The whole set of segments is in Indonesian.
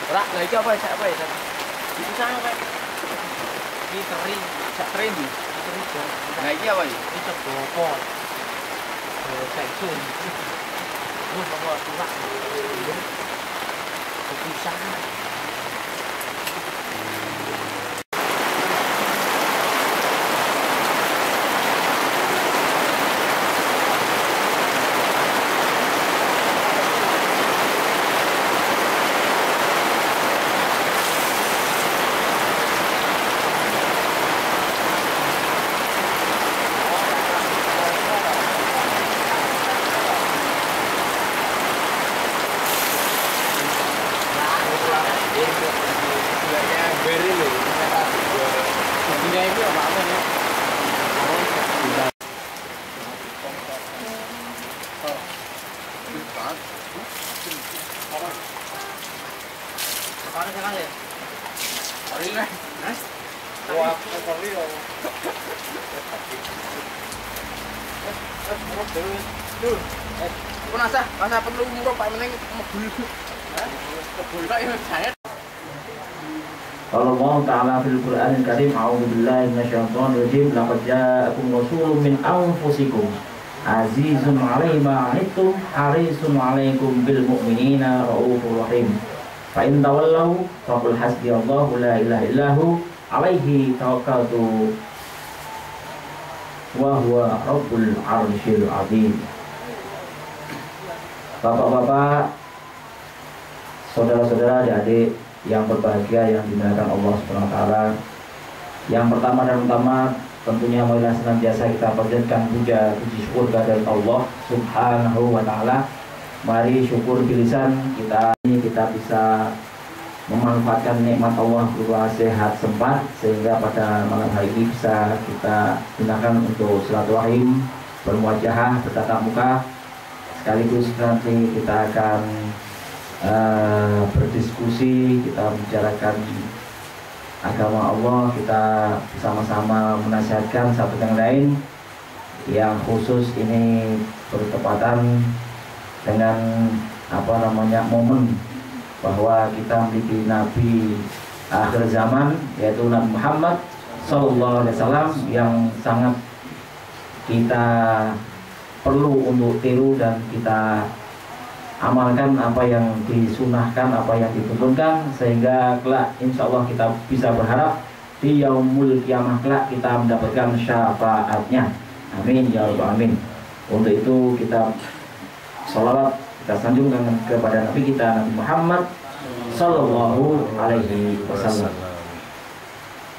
Ora, lha iki apa sak apa ya? Iki sang apa? Iki teri, sak teri ndi? Teri jam. Nah iki apa iki? Iki copo. Seksun. Lu apa turak? Pisang. Masa perlu murah Pak Meneng mebul. Mebul kok ya saya. Allah Ta'ala fil Qur'anil Karim, a'udzubillahi minasyaitonir rajim, laqad ja'akum rasulun min anfusikum azizun 'alaihi ma 'anittum harisun 'alaikum bil mu'minina raufur rahim. Fa in tawallaw faqul hasbiyallahu la ilaha illahu 'alaihi tawakkaltu wa huwa rabbul 'arsyil 'azim. Bapak-bapak, saudara-saudara, adik-adik yang berbahagia yang dimuliakan Allah Subhanahu wa taala. Yang pertama dan utama tentunya marilah senantiasa kita panjatkan puja puji syukur kehadirat Allah Subhanahu wa taala. Mari syukur bilisan kita bisa memanfaatkan nikmat Allah berupa sehat sempat, sehingga pada malam hari ini bisa kita gunakan untuk silaturahim, bermuajahah, bertatap muka. Sekaligus nanti kita akan berdiskusi, kita membicarakan agama Allah, kita bersama-sama menasihatkan satu yang lain. Yang khusus ini bertepatan dengan momen bahwa kita memiliki Nabi akhir zaman, yaitu Nabi Muhammad SAW, yang sangat kita perlu untuk tiru dan kita amalkan apa yang disunahkan, apa yang dituntunkan, sehingga kelak insya Allah kita bisa berharap di yaumul kiamah kelak kita mendapatkan syafaatnya. Amin ya rabbal alamin. Untuk itu kita sholawat, kita sanjungkan kepada Nabi kita Nabi Muhammad Sallallahu Alaihi Wasallam.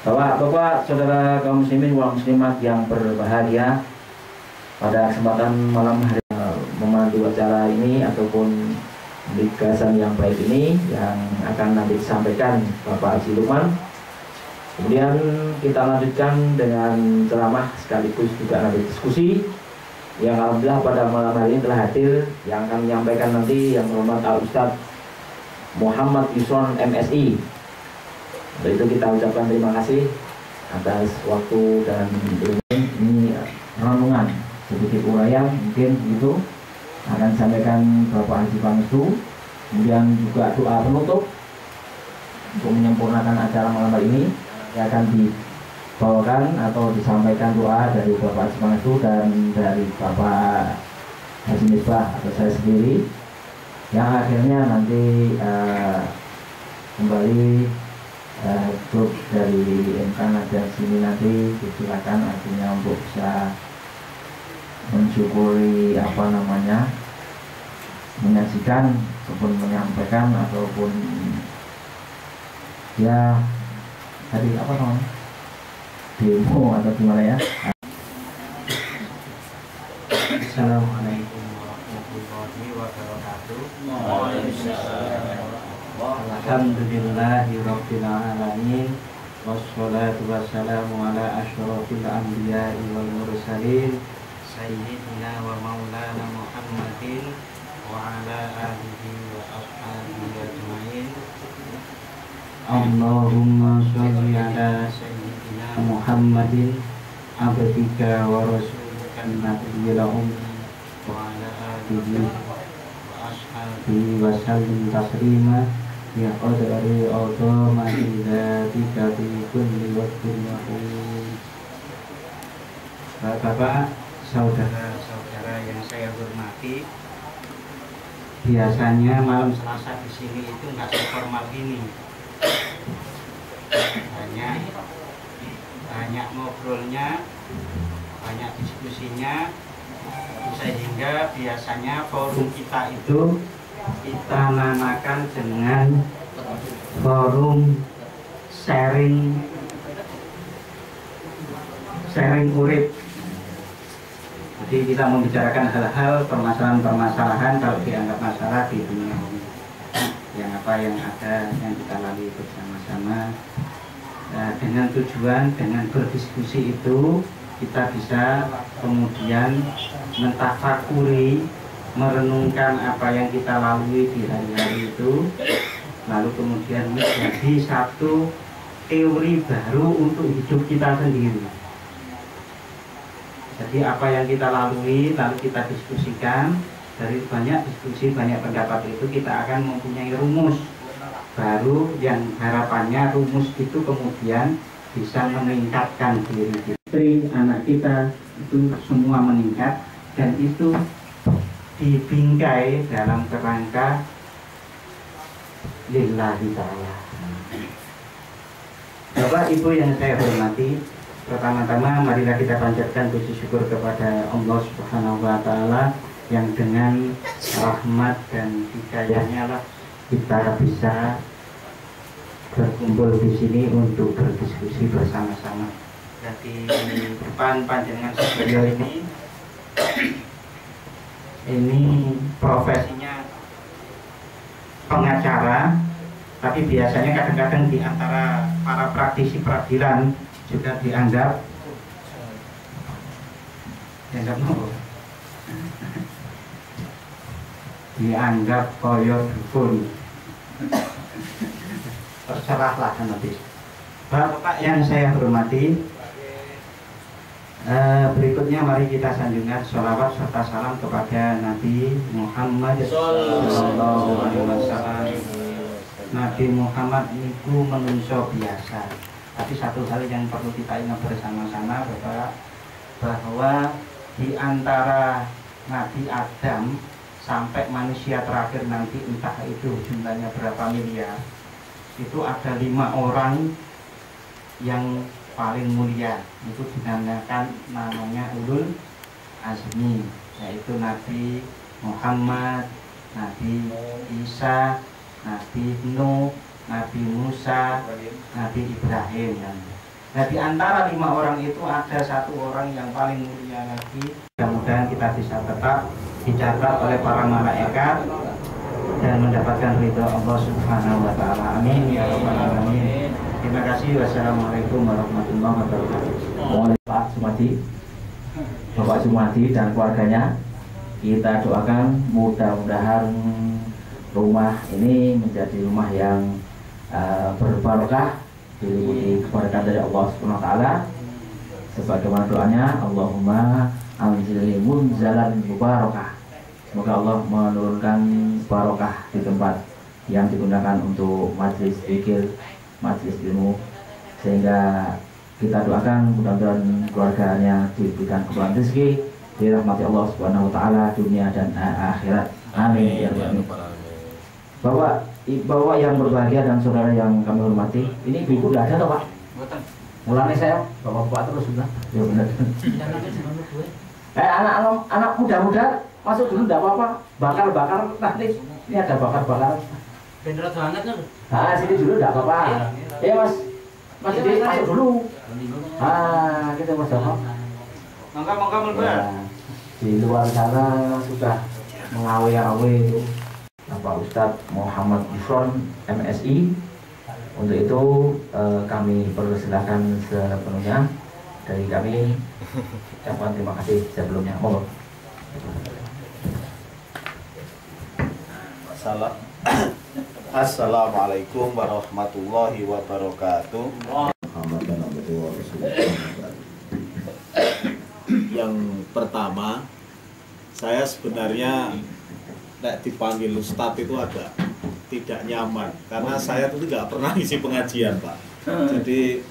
Bapak-bapak, saudara kaum muslimin wal muslimat yang berbahagia, pada kesempatan malam hari memandu acara ini ataupun gagasan yang baik ini yang akan nanti disampaikan Bapak Haji Lukman. Kemudian kita lanjutkan dengan ceramah sekaligus juga nanti diskusi yang alhamdulillah pada malam hari ini telah hadir, yang akan menyampaikan nanti yang terhormat Al Ustadz Muhammad Yusron MSI. Untuk itu kita ucapkan terima kasih atas waktu dan ini renungan sedikit uraian mungkin itu akan disampaikan Bapak Haji Pangestu, kemudian juga doa penutup untuk menyempurnakan acara malam hari ini yang akan dibawakan atau disampaikan doa dari Bapak Haji Pangestu dan dari Bapak Haji Misbah atau saya sendiri, yang akhirnya nanti kembali grup dari MK dan sini nanti disilakan artinya untuk bisa mensyukuri menyaksikan ataupun menyampaikan ataupun ya tadi demo atau gimana ya. Assalamualaikum warahmatullahi wabarakatuh. Alhamdulillahirabbil alamin. Wassalatu wassalamu ala asyrofil anbiya'i wal mursalin Sayyidina wa maulana Muhammadin wa ala alihi wa ashabihi ajma'in. Allahumma sholli ala Sayyidina Muhammadin abdika wa rasulika nabiyyil ummi wa ala alihi wa ashabihi wa sallim taslima. Ya qadari automatizatika fi kulli waqtin wa hin. Bapak, saudara-saudara yang saya hormati, biasanya malam Selasa di sini itu nggak seformal ini. Banyak ngobrolnya, banyak diskusinya, sehingga biasanya forum kita itu kita namakan dengan forum sharing urip. Jadi kita membicarakan hal-hal permasalahan-permasalahan kalau dianggap masalah di dunia ini, yang apa yang ada yang kita lalui bersama-sama. Nah, dengan tujuan dengan berdiskusi itu kita bisa kemudian mentafakuri, merenungkan apa yang kita lalui di hari-hari itu, lalu kemudian menjadi satu teori baru untuk hidup kita sendiri. Jadi apa yang kita lalui lalu kita diskusikan, dari banyak diskusi, banyak pendapat itu kita akan mempunyai rumus baru yang harapannya rumus itu kemudian bisa meningkatkan diri kita, anak kita itu semua meningkat, dan itu dibingkai dalam kerangka lillahi ta'ala. Bapak Ibu yang saya hormati, pertama-tama marilah kita panjatkan puji syukur kepada Allah Subhanahu wa Ta'ala yang dengan rahmat dan hidayahnya lah kita bisa berkumpul di sini untuk berdiskusi bersama-sama. Jadi depan panjenengan beliau ini profesinya pengacara, tapi biasanya kadang-kadang di antara para praktisi peradilan juga dianggap koyor dukun. Terserahlah nanti. Bapak yang saya hormati, berikutnya mari kita sanjungkan sholawat serta salam kepada Nabi Muhammad Sallallahu Alaihi Wasallam. Nabi Muhammad itu menungso biasa, tapi satu hal yang perlu kita ingat bersama-sama bahwa di antara Nabi Adam sampai manusia terakhir nanti, entah itu jumlahnya berapa miliar, itu ada 5 orang yang paling mulia, itu dinamakan namanya ulul azmi, yaitu Nabi Muhammad, Nabi Isa, Nabi Nuh, Nabi Musa, Nabi Ibrahim. Nah, di antara 5 orang itu ada 1 orang yang paling mulia lagi. Mudah-mudahan kita bisa tetap dicatat oleh para malaikat dan mendapatkan ridho Allah Subhanahu wa Ta'ala. Amin ya rabbal alamin. Terima kasih. Wassalamualaikum warahmatullahi wabarakatuh. Bapak Sumadi dan keluarganya, kita doakan mudah-mudahan rumah ini menjadi rumah yang berbarokah, diliputi keberkahan dari Allah Subhanahu wa Ta'ala. Sebagaimana doanya, Allahumma anzil munzalan mubarakah. Semoga Allah menurunkan barokah di tempat yang digunakan untuk majelis zikir, majelis ilmu, sehingga kita doakan mudah-mudahan keluarganya diberikan keberkahan rezeki, dirahmati Allah Subhanahu wa Ta'ala dunia dan akhirat. Amin ya rabbal alamin. Bapak yang berbahagia dan saudara yang kami hormati, ini ibu tidak ada toh Pak? Mulanya saya bapak-bapak terus sudah. Ya benar. Anak muda-muda masuk dulu tidak apa-apa, bakar nanti ini ada bakar. Beneran banget kan? Nah, sini dulu tidak apa-apa. Ya Mas Didi masuk dulu. Kita Mas Didi. Monggo Mbak. Di luar sana sudah mengawe-awe itu Bapak Ustadz Muhammad Yusron MSI. Untuk itu kami persilahkan sepenuhnya dari kami. Ucapan terima kasih sebelumnya. Monggo. Assalamualaikum warahmatullahi wabarakatuh. Yang pertama, saya sebenarnya tidak dipanggil Ustadz itu agak tidak nyaman karena saya tuh tidak pernah isi pengajian, Pak. Jadi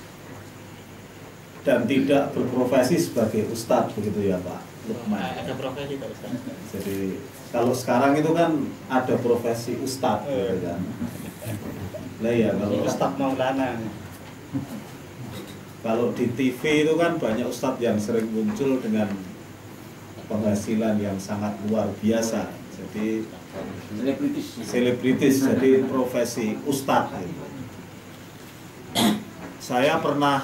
dan tidak berprofesi sebagai ustadz begitu ya, Pak Lukman. Ada profesi Pak Ustaz. Jadi kalau sekarang itu kan ada profesi ustadz gitu kan. Lah ya kalau Ustadz Maulana. kalau di TV itu kan banyak ustadz yang sering muncul dengan penghasilan yang sangat luar biasa. Jadi selebritis jadi profesi ustadz gitu. Saya pernah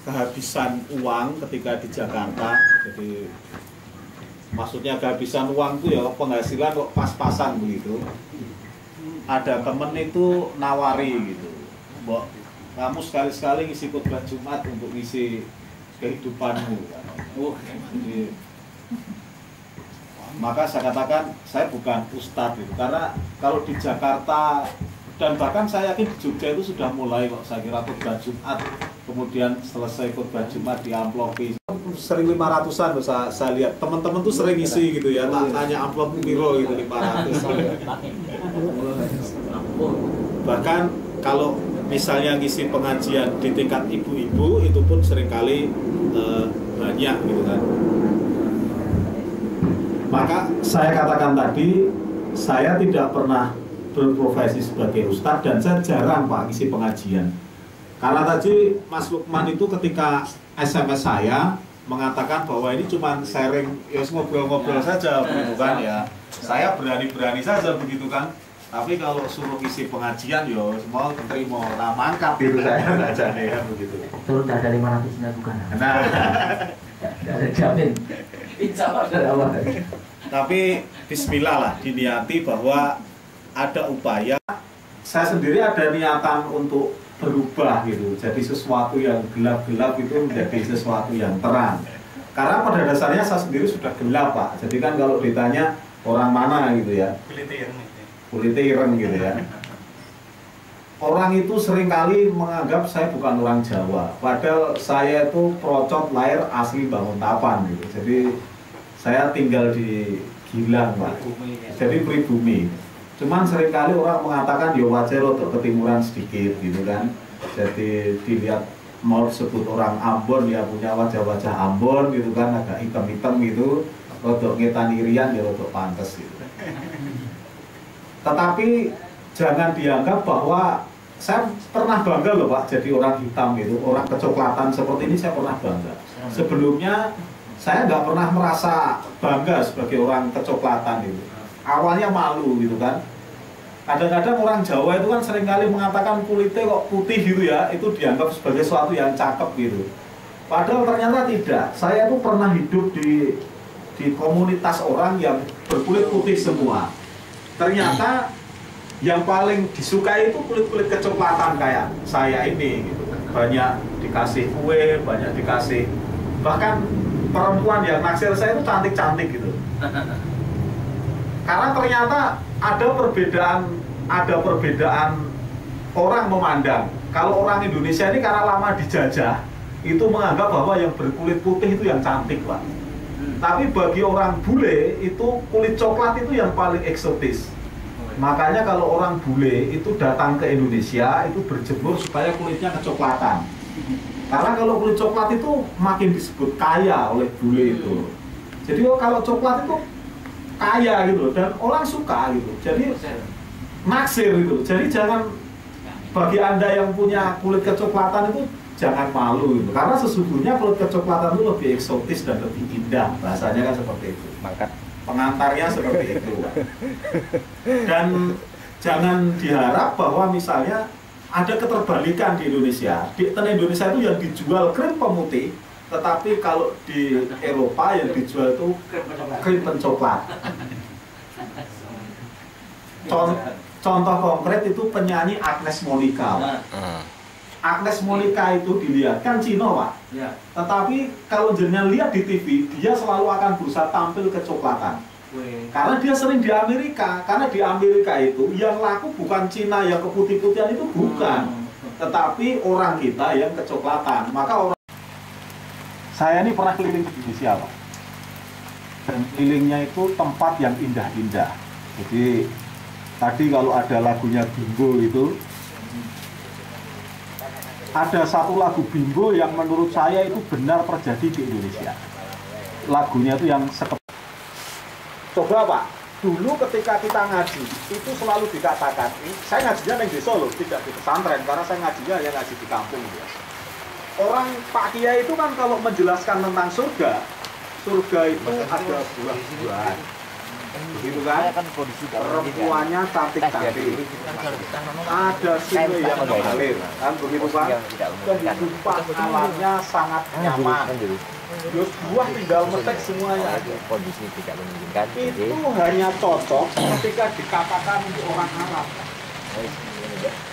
kehabisan uang ketika di Jakarta. Jadi maksudnya kehabisan uang itu ya penghasilan kok pas-pasan begitu. Ada temen itu nawari gitu, Mbok, kamu sekali-sekali ngisi khotbah Jumat untuk ngisi kehidupanmu. Jadi, maka saya katakan saya bukan ustadz gitu. Karena kalau di Jakarta dan bahkan saya yakin di Jogja itu sudah mulai kok, saya kira khotbah Jumat, kemudian selesai khotbah Jumat di amplopi sering 500-an loh, saya lihat teman-teman tuh sering isi gitu ya, tanya amplop piro gitu 500. Bahkan kalau misalnya ngisi pengajian di tingkat ibu-ibu itu pun seringkali banyak gitu kan. Maka saya katakan tadi, saya tidak pernah berprofesi sebagai ustadz dan saya jarang Pak ngisi pengajian. Karena tadi Mas Lukman itu ketika SMS saya mengatakan bahwa ini cuma sharing, ya ngobrol-ngobrol saja begitu kan ya. Saya berani-berani saja begitu kan. Tapi kalau suruh isi pengajian ya semua terima, nah mangkap gitu saya aja nih kan begitu. Turun dari 500-nya bukan. Nah, ada jamin. Insya Allah. Tapi bismillah lah, diniati bahwa ada upaya. Saya sendiri ada niatan untuk berubah gitu, jadi sesuatu yang gelap-gelap itu menjadi sesuatu yang terang. Karena pada dasarnya saya sendiri sudah gelap Pak. Jadi kan kalau ditanya orang mana gitu ya, kulit ireng gitu ya. Orang itu seringkali menganggap saya bukan orang Jawa, padahal saya itu procot lahir asli Banguntapan gitu. Jadi saya tinggal di Gilang Pak, jadi pribumi. Cuman seringkali orang mengatakan ya wajar untuk ketimuran sedikit gitu kan. Jadi dilihat mau sebut orang Ambon ya punya wajah-wajah Ambon gitu kan, agak hitam-hitam gitu. Rodok ngetan irian ya rodok pantes gitu. Tetapi jangan dianggap bahwa saya pernah bangga loh Pak jadi orang hitam gitu, orang kecoklatan seperti ini saya pernah bangga. Sebelumnya saya nggak pernah merasa bangga sebagai orang kecoklatan gitu. Awalnya malu gitu kan. Kadang-kadang orang Jawa itu kan seringkali mengatakan kulitnya kok putih gitu ya, itu dianggap sebagai sesuatu yang cakep gitu. Padahal ternyata tidak. Saya tuh pernah hidup di komunitas orang yang berkulit putih semua. Ternyata yang paling disukai itu kulit-kulit kecoklatan kayak saya ini gitu. Banyak dikasih kue, banyak dikasih, bahkan perempuan yang naksir saya itu cantik-cantik gitu. Karena ternyata ada perbedaan orang memandang. Kalau orang Indonesia ini karena lama dijajah, itu menganggap bahwa yang berkulit putih itu yang cantik Pak. Tapi bagi orang bule itu kulit coklat itu yang paling eksotis. Makanya kalau orang bule itu datang ke Indonesia itu berjemur supaya kulitnya kecoklatan. Karena kalau kulit coklat itu makin disebut kaya oleh bule itu. Jadi kalau coklat itu kaya gitu dan orang suka gitu. Jadi naksir gitu. Jadi jangan, bagi Anda yang punya kulit kecoklatan itu jangan malu gitu. Karena sesungguhnya kulit kecoklatan itu lebih eksotis dan lebih indah. Bahasanya kan seperti itu. Pengantarnya seperti itu. Dan jangan diharap bahwa misalnya ada keterbalikan di Indonesia. Di Indonesia itu yang dijual krim pemutih, tetapi kalau di Eropa yang dijual itu krim pencoklat. Contoh konkret itu penyanyi Agnes Monica. Agnes Monica itu dilihat kan Cina Pak. Ya. Tetapi kalau jenengan lihat di TV, dia selalu akan berusaha tampil kecoklatan. Karena dia sering di Amerika. Karena di Amerika itu yang laku bukan Cina yang keputih-putihan itu bukan, tetapi orang kita yang kecoklatan. Maka orang, saya ini pernah keliling ke Indonesia Pak. Dan kelilingnya itu tempat yang indah-indah. Jadi tadi kalau ada lagunya Bimbo itu, ada satu lagu Bimbo yang menurut saya itu benar terjadi di Indonesia. Lagunya itu yang coba Pak, dulu ketika kita ngaji itu selalu dikatakan, saya ngajinya di Solo, tidak di pesantren karena saya ngajinya ya ngaji di kampung ya. Orang Pak Kiai itu kan kalau menjelaskan tentang surga, surga itu ada buah-buahan, begitu kan? Perempuannya cantik-cantik, ada sungai yang mengalir, kan begitu kan? Kehidupan alamnya sangat nyaman. Terus buah tinggal metek semuanya. Kondisi tidak memungkinkan. Itu hanya cocok ketika dikatakan untuk orang Arab.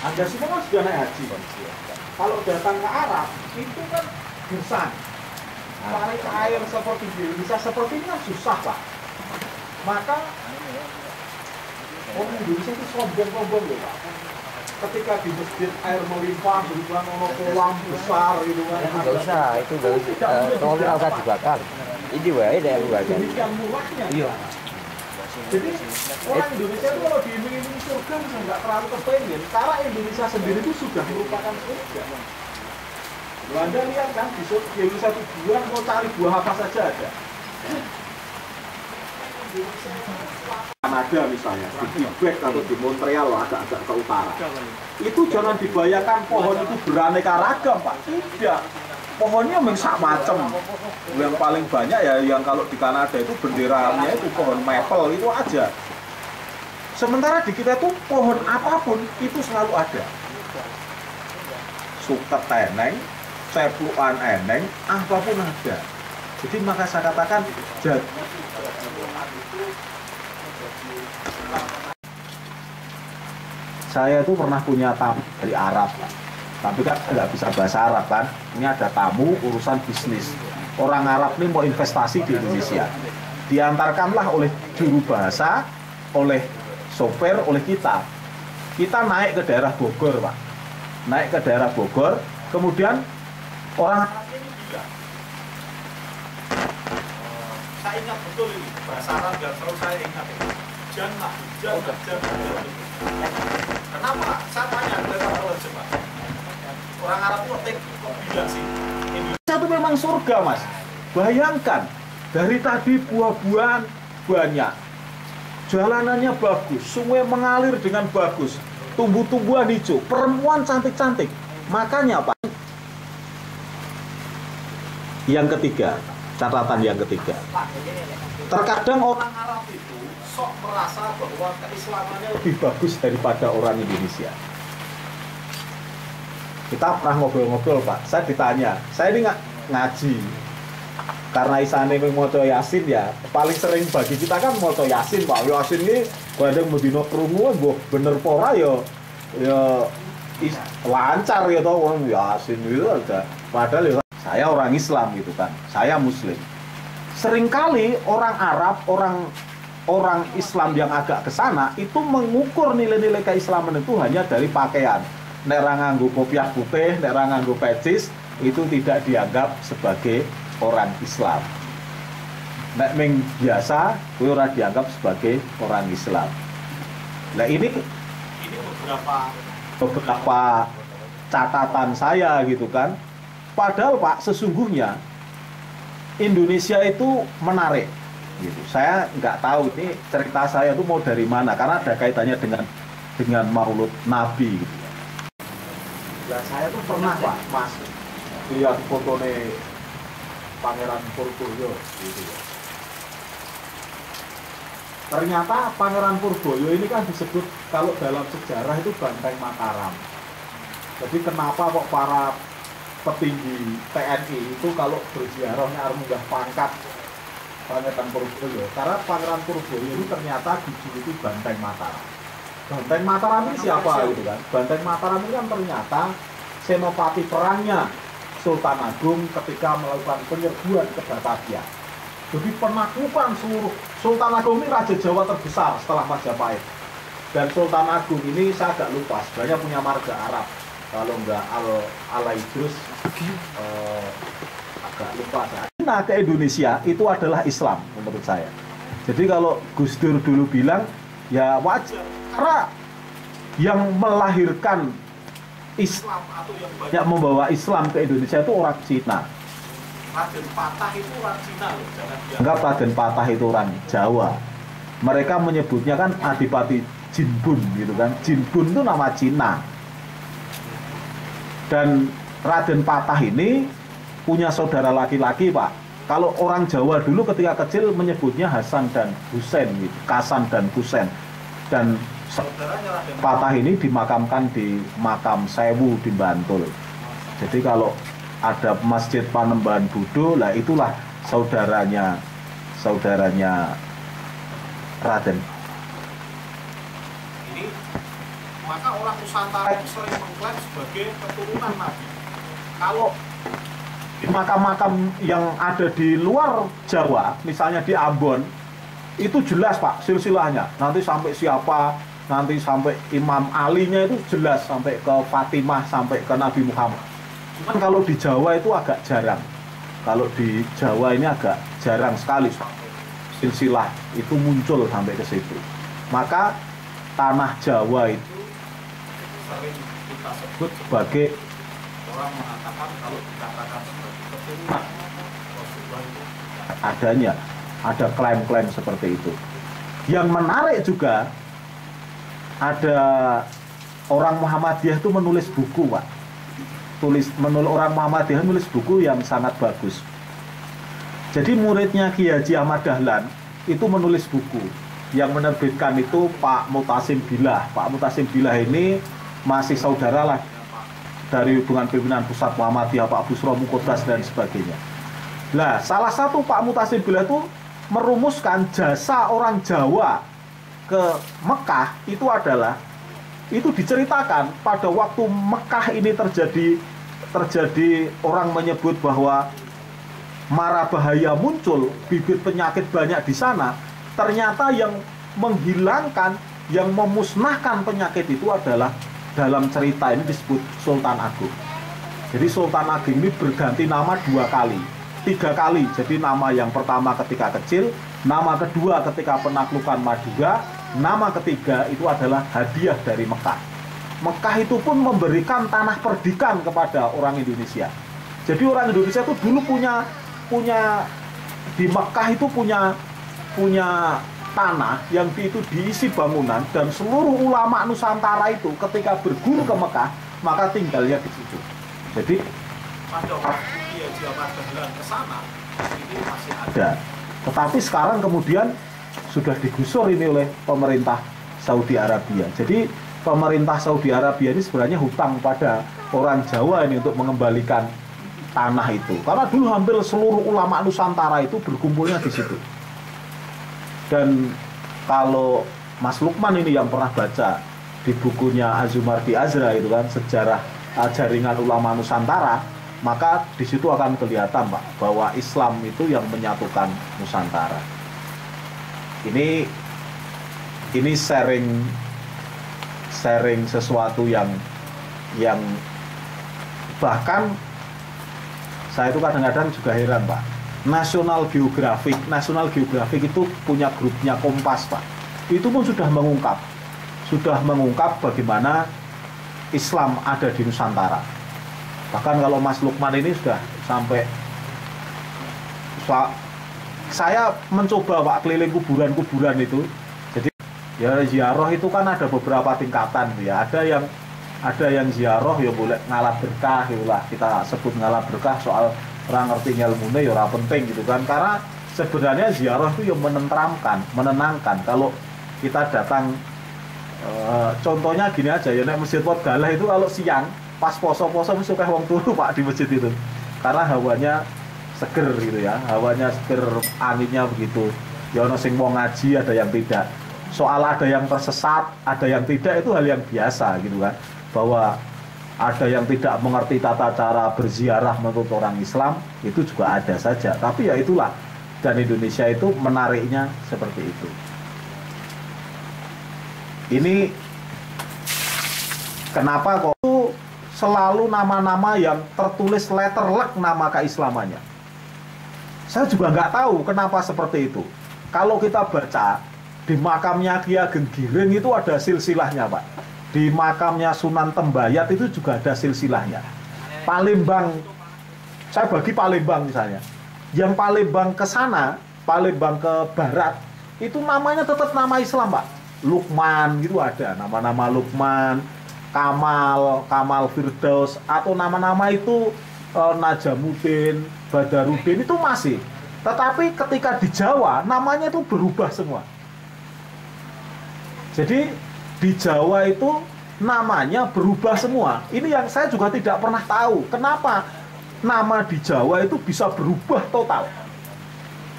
Anda semua kan sudah naik haji. Kalau datang ke Arab, itu kan gersang. Tarik air seperti di Indonesia seperti ini kan susah Pak. Maka orang Indonesia itu sombong-sombong loh Pak. Ketika di masjid air melimpah, berulang ono kolam besar gitu kan. Nggak usah, itu nggak usah dibakar. Ini wae deh dibakar. Demikian murahnya. Iya. Jadi orang Indonesia itu kalau diiming-iming surga bisa nggak terlalu kepengen, karena Indonesia sendiri itu sudah merupakan surga. Loh, Anda lihat kan di Indonesia itu buah mau cari buah apa saja ada. Kanada misalnya, di Quebec atau di Montreal agak-agak ke utara, itu jangan dibayangkan pohon itu beraneka ragam Pak, tidak. Pohonnya memang sak macam. Yang paling banyak ya yang kalau di Kanada itu benderanya itu pohon maple itu aja. Sementara di kita itu pohon apapun itu selalu ada. Suket teneng, ceplukan eneng, apapun ada. Jadi maka saya katakan saya itu pernah punya tamu dari Arab, tapi kan nggak bisa bahasa Arab kan. Ini ada tamu urusan bisnis. Orang Arab ini mau investasi di Indonesia. Diantarkanlah oleh juru bahasa, oleh sopir, oleh kita. Kita naik ke daerah Bogor Pak. Naik ke daerah Bogor, kemudian orang saya ingat betul ini bahasa Arab dan selalu saya ingat ini. Jannah. Kenapa? Saya tanya ke orang Jepang. Orang Arab itu kok bilang sih Indonesia itu memang surga Mas. Bayangkan dari tadi buah-buahan banyak, jalanannya bagus, sungai mengalir dengan bagus, tumbuh-tumbuhan hijau, perempuan cantik-cantik. Makanya Pak, yang ketiga, catatan yang ketiga, terkadang orang Arab itu sok merasa bahwa keislamannya lebih bagus daripada orang Indonesia. Kita pernah ngobrol-ngobrol Pak, saya ditanya, saya ini ngaji karena isane moco Yasin ya, paling sering bagi kita kan moco Yasin Pak. Yasin ini kadang medina krungu bener pora ya lancar ya toh orang Yasin itu ada. Padahal ya, saya orang Islam gitu kan, saya Muslim. Seringkali orang Arab, orang Islam yang agak ke sana itu mengukur nilai-nilai keislaman itu hanya dari pakaian. Nek ra nganggo kopiah putih, nek ra nganggo pecis, itu tidak dianggap sebagai orang Islam. Nek ming biasa, kuwi ora dianggap sebagai orang Islam. Nah ini beberapa catatan saya gitu kan. Padahal Pak, sesungguhnya Indonesia itu menarik gitu. Saya nggak tahu ini cerita saya itu mau dari mana karena ada kaitannya dengan Maulud Nabi gitu. Nah, saya tuh pernah Pak, Mas, lihat fotonya Pangeran Purboyo gitu ya. Ternyata Pangeran Purboyo ini kan disebut kalau dalam sejarah itu Banteng Mataram. Jadi kenapa kok para petinggi TNI itu kalau berziarahnya harus munggah pangkat Pangeran Purboyo? Karena Pangeran Purboyo ini ternyata dijuluki Banteng Mataram. Banteng Mataram ini siapa gitu kan? Banteng Mataram ini kan ternyata senopati perangnya Sultan Agung ketika melakukan penyerbuan ke Batavia. Jadi penaklukan seluruh Sultan Agung ini Raja Jawa terbesar setelah Majapahit. Dan Sultan Agung ini saya agak lupa, sebenarnya punya marga Arab. Kalau enggak Al-Aidrus, agak lupa saya. Nah ke Indonesia itu adalah Islam menurut saya. Jadi kalau Gus Dur dulu bilang ya wajar sementara yang melahirkan Islam atau yang banyak membawa Islam ke Indonesia itu orang Cina. Raden Patah itu orang Cina loh, jangan dianggap Raden Patah itu orang Jawa. Mereka menyebutnya kan Adipati Jinbun gitu kan. Jinbun itu nama Cina. Dan Raden Patah ini punya saudara laki-laki, Pak. Kalau orang Jawa dulu ketika kecil menyebutnya Hasan dan Husain gitu, Kasan dan Husain. Dan saudaranya Raden Patah ini dimakamkan di makam Sewu di Bantul. Jadi kalau ada Masjid Panembahan Budo, lah itulah saudaranya Raden. Ini maka orang Nusantara itu sering mengklaim sebagai keturunan Nabi. Kalau di makam-makam yang ada di luar Jawa, misalnya di Ambon, itu jelas Pak silsilahnya. Nanti sampai siapa, nanti sampai Imam Ali-nya itu jelas, sampai ke Fatimah, sampai ke Nabi Muhammad. Cuman kalau di Jawa itu agak jarang. Kalau di Jawa ini agak jarang sekali silsilah itu muncul sampai ke situ. Maka tanah Jawa itu sering kita sebut sebagai, orang mengatakan kalau dikatakan sebagai keturunan Rasulullah itu adanya, ada klaim-klaim seperti itu. Yang menarik juga ada orang Muhammadiyah itu menulis buku, Pak. Orang Muhammadiyah menulis buku yang sangat bagus. Jadi muridnya Ki Haji Ahmad Dahlan itu menulis buku. Yang menerbitkan itu Pak Mutasim Billah. Pak Mutasim Billah ini masih saudara lah dari hubungan pimpinan pusat Muhammadiyah, Pak Busro Mukodas dan sebagainya. Nah, salah satu Pak Mutasim Billah itu merumuskan jasa orang Jawa ke Mekah itu adalah, itu diceritakan pada waktu Mekah ini terjadi orang menyebut bahwa mara bahaya muncul, bibit penyakit banyak di sana. Ternyata yang menghilangkan, yang memusnahkan penyakit itu adalah, dalam cerita ini disebut Sultan Agung. Jadi Sultan Agung ini berganti nama 2 kali, 3 kali. Jadi nama yang pertama ketika kecil, nama kedua ketika penaklukan Madura, nama ketiga itu adalah hadiah dari Mekah. Mekah itu pun memberikan tanah perdikan kepada orang Indonesia. Jadi orang Indonesia itu dulu punya di Mekah itu punya tanah yang itu diisi bangunan, dan seluruh ulama Nusantara itu ketika berguru ke Mekah maka tinggalnya di situ. Jadi pada waktu dia Ahmad Dahlan ke sana ini masih ada. Tetapi sekarang kemudian sudah digusur ini oleh pemerintah Saudi Arabia. Jadi pemerintah Saudi Arabia ini sebenarnya hutang pada orang Jawa ini untuk mengembalikan tanah itu. Karena dulu hampir seluruh ulama Nusantara itu berkumpulnya di situ. Dan kalau Mas Lukman ini yang pernah baca di bukunya Azumardi Azra itu kan, sejarah jaringan ulama Nusantara, maka di situ akan kelihatan Pak bahwa Islam itu yang menyatukan Nusantara. Ini sharing sesuatu yang bahkan saya itu kadang-kadang juga heran Pak. National Geographic itu punya grupnya Kompas Pak. Itu pun sudah mengungkap bagaimana Islam ada di Nusantara. Bahkan kalau Mas Lukman ini sudah sampai, saya mencoba Pak keliling kuburan itu. Jadi ya ziarah itu kan ada beberapa tingkatan ya. Ada yang ziarah ya boleh ngalap berkah, itulah kita sebut ngalap berkah, soal orang ngerti ilmunya ya ora penting gitu kan. Karena sebenarnya ziarah itu yang menenangkan. Kalau kita datang contohnya gini aja ya, nek Masjid Wat Galah itu kalau siang pas poso-poso mesti akeh wong turu Pak di masjid itu. Karena hawanya seger gitu ya, hawanya seger, anginnya begitu. Ya ono sing mau ngaji, ada yang tidak. Soal ada yang tersesat, ada yang tidak, itu hal yang biasa gitu kan. Bahwa ada yang tidak mengerti tata cara berziarah menurut orang Islam, itu juga ada saja. Tapi ya itulah, dan Indonesia itu menariknya seperti itu. Ini kenapa kok selalu nama-nama yang tertulis letterlek nama keislamannya. Saya juga nggak tahu kenapa seperti itu. Kalau kita baca di makamnya Ki Ageng Giring itu ada silsilahnya Pak. Di makamnya Sunan Tembayat itu juga ada silsilahnya. Palembang, saya bagi Palembang misalnya. Yang Palembang ke sana, Palembang ke barat, itu namanya tetap nama Islam Pak. Lukman gitu ada, nama-nama Lukman, Kamal Firdaus, atau nama-nama itu Najamuddin, Badarudin itu masih. Tetapi ketika di Jawa namanya itu berubah semua. Jadi di Jawa itu namanya berubah semua. Ini yang saya juga tidak pernah tahu. Kenapa nama di Jawa itu bisa berubah total?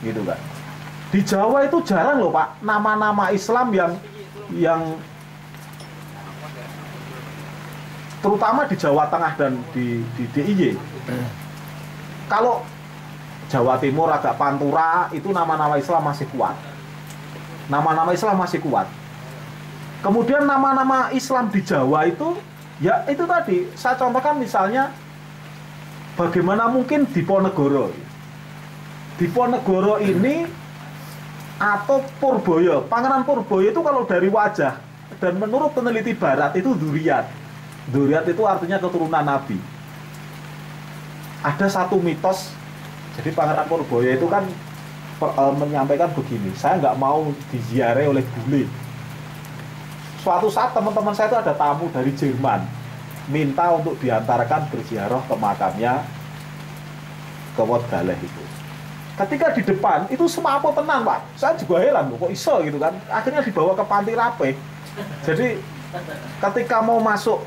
Gitu kan. Di Jawa itu jarang loh Pak, nama-nama Islam yang terutama di Jawa Tengah dan di DIY. Kalau Jawa Timur agak Pantura itu nama-nama Islam masih kuat. Nama-nama Islam masih kuat. Kemudian nama-nama Islam di Jawa itu, ya itu tadi saya contohkan misalnya bagaimana mungkin Diponegoro. Diponegoro ini atau Purboyo, Pangeran Purboyo itu kalau dari wajah dan menurut peneliti Barat itu Dzurriyyat. Dzurriyyat itu artinya keturunan Nabi. Ada satu mitos, jadi Pangeran Purboyo itu kan menyampaikan begini, saya nggak mau diziarahi oleh bule. Suatu saat teman-teman saya itu ada tamu dari Jerman, minta untuk diantarkan berziarah ke makamnya ke Wodgaleh itu. Ketika di depan itu semaput tenang Pak, saya juga heran kok iso gitu kan. Akhirnya dibawa ke Panti Rapih. Jadi ketika mau masuk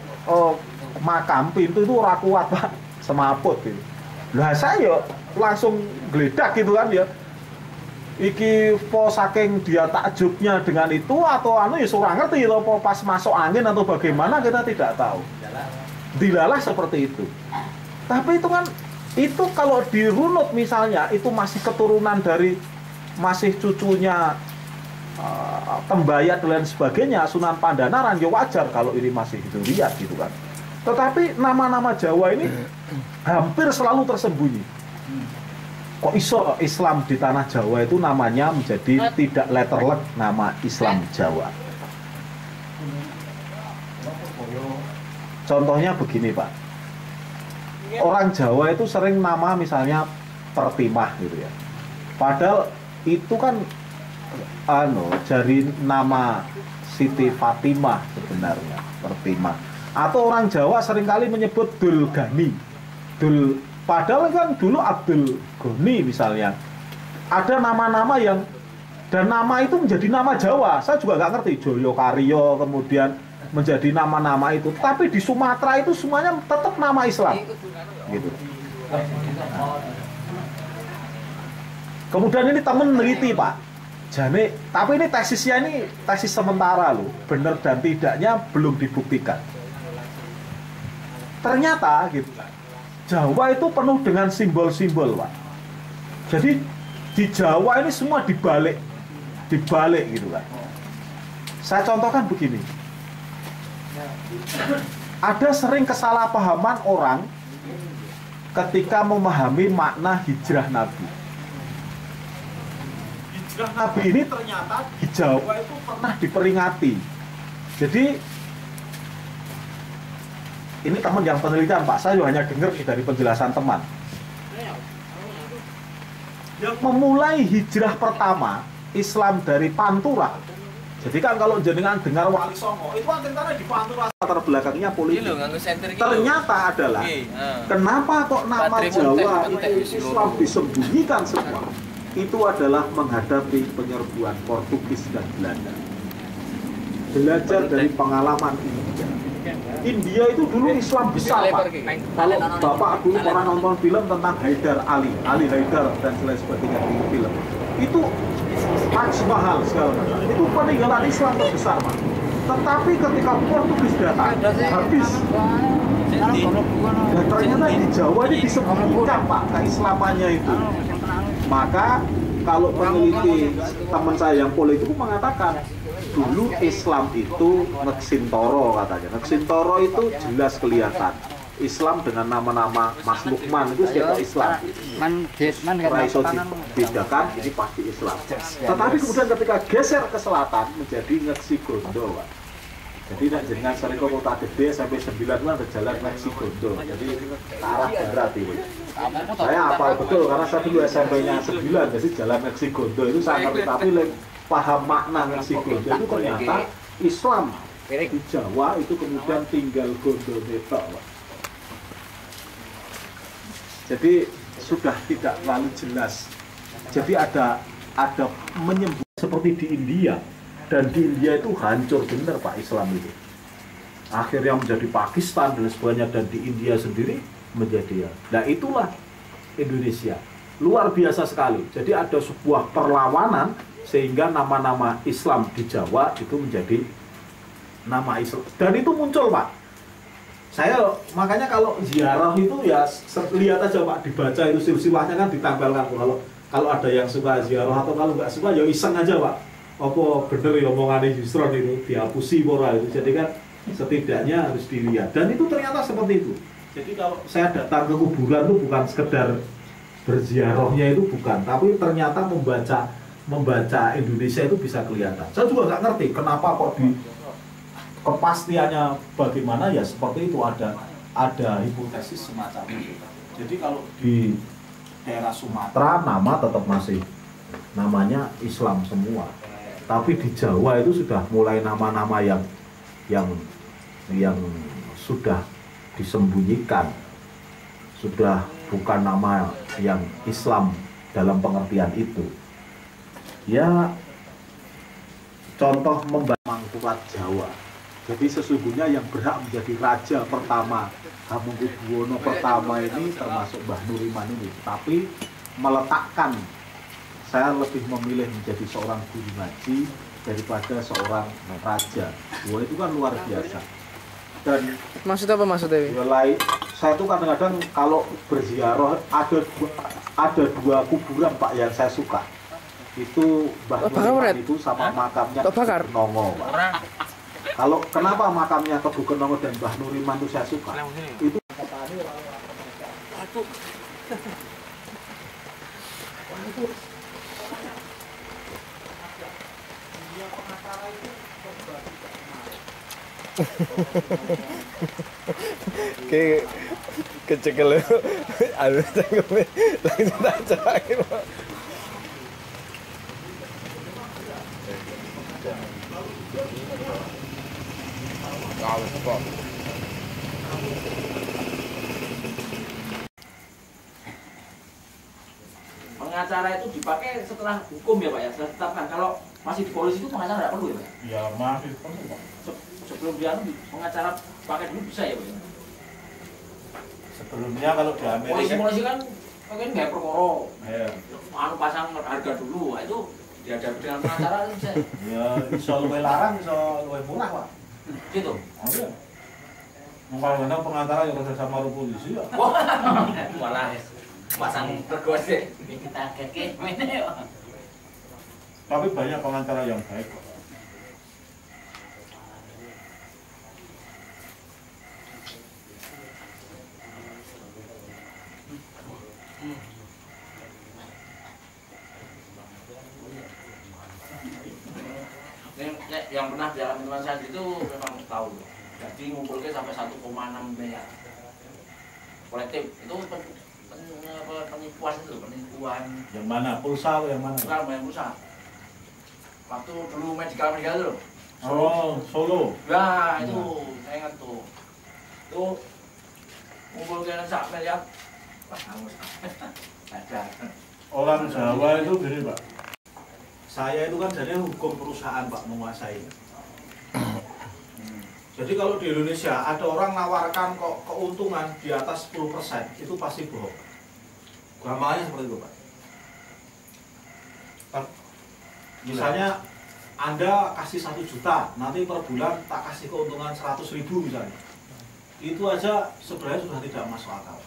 makam, pintu itu ora kuat Pak, semaput gitu. Lah saya langsung geledak gitu kan ya. Iki po saking dia takjubnya dengan itu atau ya surang ngerti atau pas masuk angin atau bagaimana kita tidak tahu. Dilalah seperti itu. Tapi itu kan itu kalau dirunut misalnya itu masih keturunan dari masih cucunya Tembayat dan sebagainya, Sunan Pandanaran, ya wajar kalau ini masih Dzurriyyat gitu kan. Tetapi nama-nama Jawa ini hampir selalu tersembunyi. Kok iso Islam di tanah Jawa itu namanya menjadi tidak letterlek nama Islam Jawa. Contohnya begini Pak, orang Jawa itu sering nama misalnya Pertimah gitu ya. Padahal itu kan dari nama Siti Fatimah sebenarnya Pertimah. Atau orang Jawa seringkali menyebut Dulgani. Padahal kan dulu Abdul Goni misalnya. Ada nama-nama yang dan nama itu menjadi nama Jawa. Saya juga nggak ngerti Joyokaryo kemudian menjadi nama-nama itu. Tapi di Sumatera itu semuanya tetap nama Islam. Gitu. Kemudian ini temen neliti Pak. Jane, tapi ini tesisnya ini tesis sementara loh. Benar dan tidaknya belum dibuktikan. Ternyata gitu. Jawa itu penuh dengan simbol-simbol, Pak. Jadi di Jawa ini semua dibalik gitu kan. Saya contohkan begini. Ada sering kesalahpahaman orang ketika memahami makna hijrah Nabi. Hijrah Nabi ini ternyata di Jawa itu pernah diperingati. Jadi ini teman yang penelitian Pak, saya hanya dengar dari penjelasan teman. Yang memulai hijrah pertama Islam dari Pantura. Jadi kan kalau jenengan dengar Wali Songo, itu kan tentara di Pantura latar belakangnya politik. Ternyata adalah kenapa kok nama Jawa itu Islam disembunyikan semua? Itu adalah menghadapi penyerbuan Portugis dan Belanda. Belajar dari pengalaman India itu dulu Islam besar Pak. Kalau Bapak dulu pernah nonton film tentang Haidar Ali Haidar dan sebagainya di film, itu Taj Mahal segala macam, itu peninggalan Islam terbesar Pak. Tetapi ketika Portugis datang, habis. Dan ternyata di Jawa ini disembunyikan Pak keislamannya itu. Maka kalau peneliti teman saya yang politik mengatakan dulu Islam itu Neksintoro katanya. Neksintoro itu jelas kelihatan. Islam dengan nama-nama Mas Lukman itu siapa Islam? Raiso dibedakan ini pasti Islam. Tetapi kemudian ketika geser ke selatan menjadi Ngeksigondo, Pak. Jadi dengan Sariko Kota Gede sampai 9 itu ada jalan Ngeksigondo. Jadi ke arah barat itu. Saya hafal betul karena saya dulu SMP-nya 9, jadi jalan Ngeksigondo itu saya ngerti, tapi paham makna Ngeksigondo itu ternyata Islam di Jawa itu kemudian tinggal Gondo Netok, Pak. Jadi sudah tidak terlalu jelas. Jadi ada menyembunyikan seperti di India, dan di India itu hancur benar Pak Islam itu. Akhirnya menjadi Pakistan dan sebagainya, dan di India sendiri menjadi ya. Nah itulah Indonesia. Luar biasa sekali. Jadi ada sebuah perlawanan sehingga nama-nama Islam di Jawa itu menjadi nama Islam. Dan itu muncul Pak. Saya makanya kalau ziarah itu ya lihat aja Pak, dibaca itu silsilahnya kan ditempelkan. Kalau ada yang suka ziarah atau kalau nggak suka ya iseng aja Pak. Apa bener ya omongannya Yusron itu dihapusi pora itu. Jadi kan setidaknya harus dilihat. Dan itu ternyata seperti itu. Jadi kalau saya datang ke kuburan itu bukan sekedar berziarahnya itu bukan, tapi ternyata membaca Indonesia itu bisa kelihatan. Saya juga nggak ngerti kenapa kok di kepastiannya bagaimana ya seperti itu, ada hipotesis semacam itu. Jadi kalau di daerah Sumatera nama tetap masih namanya Islam semua, tapi di Jawa itu sudah mulai nama-nama yang sudah disembunyikan, sudah bukan nama yang Islam dalam pengertian itu. Ya contoh Mangkurat Jawa. Jadi sesungguhnya yang berhak menjadi raja pertama Hamengkubuwono pertama ini termasuk Mbah Nuriman ini. Tapi meletakkan, saya lebih memilih menjadi seorang guru ngaji daripada seorang raja. Wah itu kan luar biasa. Dan maksud apa maksudnya? Saya tuh kadang-kadang kalau berziarah ada dua kuburan Pak yang saya suka. Itu Mbah Nuriman itu sama makamnya Nongo Pak. Kalau kenapa makamnya Teguh Kenongo dan Mbah Nuriman itu saya suka? Itu Kayak kecekel aduh cangkeme langsung tak cerakin Pak. Pengacara itu dipakai setelah hukum ya Pak ya, setelah ditetapkan. Kalau masih di polisi itu pengacara nggak perlu ya Pak? ya masih perlu Pak. Sebelum dia pengacara pakai dulu bisa ya Pak? Sebelumnya kalau di Amerika polisi kan mungkin nggak perkara, ya. pasang harga dulu, itu dihadapi dengan pengacara bisa. Ya bisa luwe larang, bisa luwe murah Pak. Gitu. Oh iya. Kalau pengacara yang kerja sama polisi ya. Malah pasang rego sih. Kita keke ini. Tapi banyak pengacara yang baik kok. Yang pernah dialami teman saya itu memang tahu. Jadi ngumpulnya sampai 1,6 miliar. Kolektif itu penipuan itu, penipuan. Yang mana? Pulsa yang mana? Bukan main pulsa. Waktu dulu medical itu. Oh, Solo. Ya, itu saya ingat tuh. Itu ngumpulnya 1 miliar. Wah, hangus. Ada. Orang Jawa itu gini Pak. Saya itu kan jadi hukum perusahaan Pak, menguasai. Jadi kalau di Indonesia ada orang nawarkan kok keuntungan di atas 10%, itu pasti bohong. Gampangnya seperti itu Pak. Misalnya Anda kasih 1 juta, nanti per bulan tak kasih keuntungan 100.000 misalnya. Itu aja sebenarnya sudah tidak masuk akal.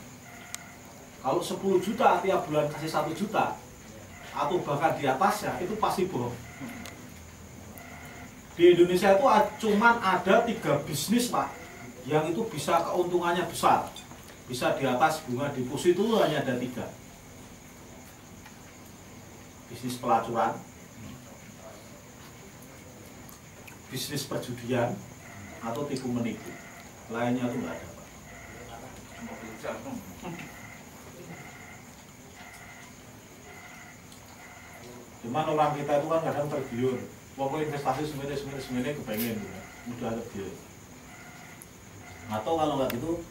Kalau 10 juta tiap bulan kasih 1 juta, atau bahkan di atasnya, itu pasti bohong. Di Indonesia itu cuman ada 3 bisnis Pak, yang itu bisa keuntungannya besar. bisa di atas bunga deposito itu hanya ada 3. Bisnis pelacuran, bisnis perjudian, atau tipu menipu. Lainnya itu nggak ada, Pak. Cuman orang kita itu kan kadang tergiur. Pokoknya investasi semene kepengen gitu. Mudah tergiur. Atau kalau nggak gitu,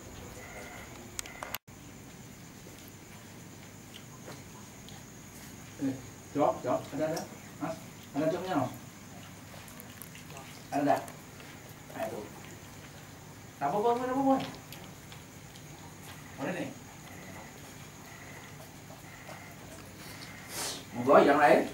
Jok, ada, Mas? Ada joknya, Mas? Ada? Nah, itu. Apa, Boy? Mana nih? Mau gue yang lain?